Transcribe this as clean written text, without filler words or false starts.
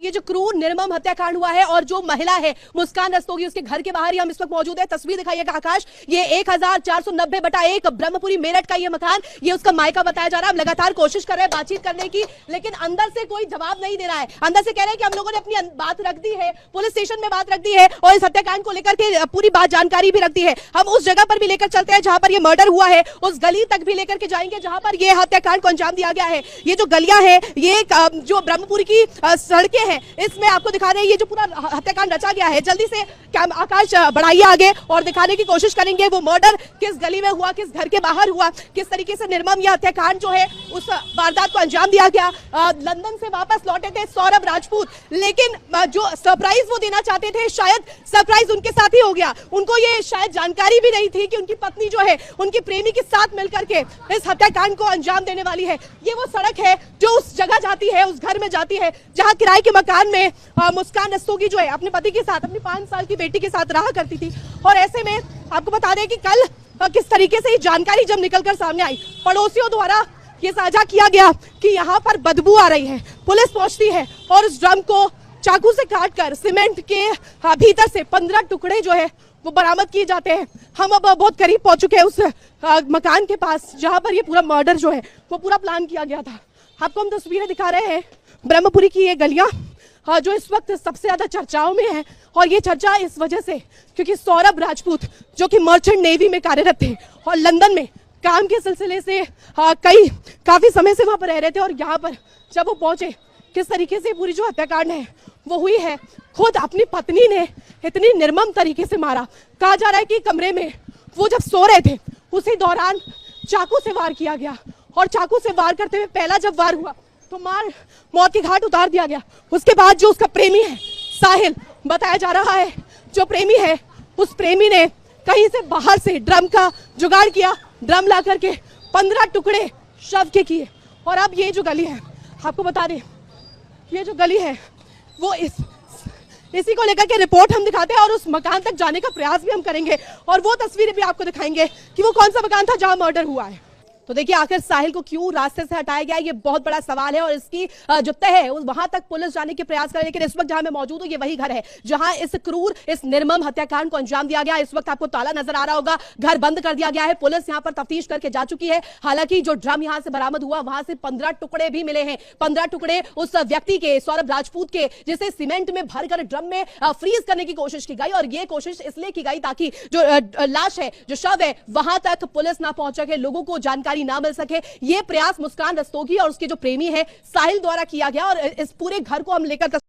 ये जो क्रूर निर्मम हत्याकांड हुआ है और जो महिला है मुस्कान रस्तोगी, उसके घर के बाहर ही हम इस वक्त मौजूद है। तस्वीर दिखाइएगा आकाश, ये 1490/1 ब्रह्मपुरी मेरठ का ये मकान, ये उसका मायका बताया जा रहा है। हम लगातार कोशिश कर रहे हैं बातचीत करने की, लेकिन अंदर से कोई जवाब नहीं दे रहा है। अंदर से कह रहे हैं कि हम लोगों ने अपनी बात रख दी है, पुलिस स्टेशन में बात रख दी है और इस हत्याकांड को लेकर के पूरी बात जानकारी भी रख दी है। हम उस जगह पर भी लेकर चलते हैं जहां पर ये मर्डर हुआ है, उस गली तक भी लेकर के जाएंगे जहां पर ये हत्याकांड को अंजाम दिया गया है। ये जो गलियां है, ये जो ब्रह्मपुरी की सड़कें हैं, इसमें आपको दिखा रहे हैं ये जो पूरा हत्याकांड रचा गया है। जल्दी से आकाश बढ़ाइए आगे और दिखाने की कोशिश करेंगे वो मर्डर किस गली में हुआ, किस घर के बाहर हुआ, किस तरीके से निर्मम यह हत्याकांड जो है उस वारदात को अंजाम दिया गया। लंदन से वापस लौटे थे सौरभ राजपूत, लेकिन जो सरप्राइज वो देना चाहते थे, शायद सरप्राइज उनके साथ ही हो गया। उनको ये शायद जानकारी भी नहीं थी कि उनकी पत्नी जो है उनकी प्रेमी के साथ मिलकर के इस हत्याकांड को अंजाम देने वाली है। ये वो सड़क है जो उस जगह जाती है, उस घर में जाती है जहां किराए के मकान में मुस्कान रस्तोगी जो है अपने पति के साथ, अपनी 5 साल की बेटी के साथ रहा करती थी। और ऐसे में आपको बता दें कि कल किस तरीके से ये जानकारी जब निकलकर सामने आई, पड़ोसियों द्वारा ये साझा किया गया कि यहाँ पर बदबू आ रही है। पुलिस पहुंचती है और उस ड्रम को चाकू से काटकर सीमेंट के भीतर से 15 टुकड़े जो है वो बरामद किए जाते हैं। हम अब बहुत करीब पहुंच चुके हैं उस मकान के पास जहां पर ये पूरा मर्डर जो है वो पूरा प्लान किया गया था। आपको हम तस्वीरें दिखा रहे हैं ब्रह्मपुरी की ये गलियां जो इस वक्त सबसे ज्यादा चर्चाओं में है। और ये चर्चा इस वजह से क्योंकि सौरभ राजपूत जो कि मर्चेंट नेवी में कार्यरत थे और लंदन में काम के सिलसिले से काफी समय से वहां पर रह रहे थे, और यहाँ पर जब वो पहुंचे किस तरीके से पूरी जो हत्याकांड है वो हुई है। खुद अपनी पत्नी ने इतनी निर्मम तरीके से मारा। कहा जा रहा है कि कमरे में वो जब सो रहे थे उसी दौरान चाकू से वार किया गया, और चाकू से वार करते हुए पहला जब वार हुआ तो मौत के घाट उतार दिया गया। उसके बाद जो उसका प्रेमी है साहिल, बताया जा रहा है जो प्रेमी है उस प्रेमी ने कहीं से बाहर से ड्रम का जुगाड़ किया, ड्रम ला करके 15 टुकड़े शव के किए। और अब ये जो गली है, आपको बता दें ये जो गली है वो इसी को लेकर के रिपोर्ट हम दिखाते हैं और उस मकान तक जाने का प्रयास भी हम करेंगे और वो तस्वीरें भी आपको दिखाएंगे कि वो कौन सा मकान था जहां मर्डर हुआ है। तो देखिए आखिर साहिल को क्यों रास्ते से हटाया गया, ये बहुत बड़ा सवाल है और इसकी जो तय है वहां तक पुलिस जाने के प्रयास करे। लेकिन इस वक्त जहां मैं मौजूद हूं ये वही घर है जहां इस क्रूर, इस निर्मम हत्याकांड को अंजाम दिया गया। इस वक्त आपको ताला नजर आ रहा होगा, घर बंद कर दिया गया है। पुलिस यहां पर तफ्तीश करके जा चुकी है। हालांकि जो ड्रम यहां से बरामद हुआ वहां से 15 टुकड़े भी मिले हैं। 15 टुकड़े उस व्यक्ति के, सौरभ राजपूत के, जिसे सीमेंट में भरकर ड्रम में फ्रीज करने की कोशिश की गई। और ये कोशिश इसलिए की गई ताकि जो लाश है, जो शव है, वहां तक पुलिस ना पहुंच सके, लोगों को जानकारी ना मिल सके। ये प्रयास मुस्कान रस्तोगी और उसके जो प्रेमी है साहिल द्वारा किया गया। और इस पूरे घर को हम लेकर